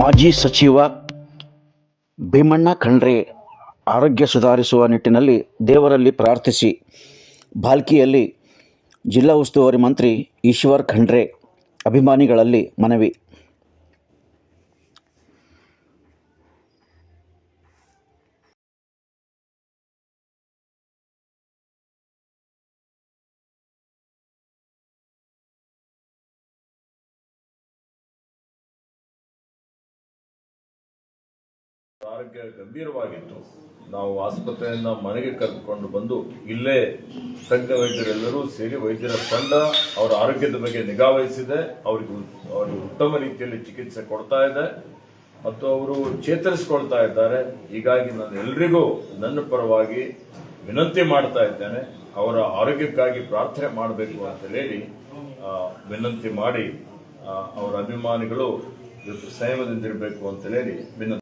ಮಾಜಿ ಸಚಿವ ಭೀಮಣ್ಣ ಖಂಡ್ರೆ ಆರೋಗ್ಯ ಸುಧಾರಿಸುವ ನಿಟ್ಟಿನಲ್ಲಿ ದೇವರಲ್ಲಿ ಪ್ರಾರ್ಥಿಸಿ ಭಾಲ್ಕಿಯಲ್ಲಿ ಜಿಲ್ಲಾ ಉಸ್ತುವಾರಿ ಮಂತ್ರಿ ಈಶ್ವರ್ ಖಂಡ್ರೆ ಅಭಿಮಾನಿಗಳಲ್ಲಿ ಮನವಿ. ಆರೋಗ್ಯ ಗಂಭೀರವಾಗಿತ್ತು. ನಾವು ಆಸ್ಪತ್ರೆಯಿಂದ ಮನೆಗೆ ಕರೆದುಕೊಂಡು ಬಂದು ಇಲ್ಲೇ ತಜ್ಞ ವೈದ್ಯರೆಲ್ಲರೂ ಸೇರಿ ವೈದ್ಯರ ತಂಡ ಅವರ ಆರೋಗ್ಯದ ಬಗ್ಗೆ ನಿಗಾ ವಹಿಸಿದೆ. ಅವರಿಗೆ ಉತ್ತಮ ರೀತಿಯಲ್ಲಿ ಚಿಕಿತ್ಸೆ ಕೊಡ್ತಾ ಇದೆ ಮತ್ತು ಅವರು ಚೇತರಿಸಿಕೊಳ್ತಾ ಇದ್ದಾರೆ. ಹೀಗಾಗಿ ನಾನು ಎಲ್ರಿಗೂ ನನ್ನ ಪರವಾಗಿ ವಿನಂತಿ ಮಾಡ್ತಾ ಇದ್ದೇನೆ, ಅವರ ಆರೋಗ್ಯಕ್ಕಾಗಿ ಪ್ರಾರ್ಥನೆ ಮಾಡಬೇಕು ಅಂತ ಹೇಳಿ ವಿನಂತಿ ಮಾಡಿ ಅವರ ಅಭಿಮಾನಿಗಳು ಸಂಯಮದಿಂದಿರಬೇಕು ಅಂತ ಹೇಳಿ ವಿನಂತಿ.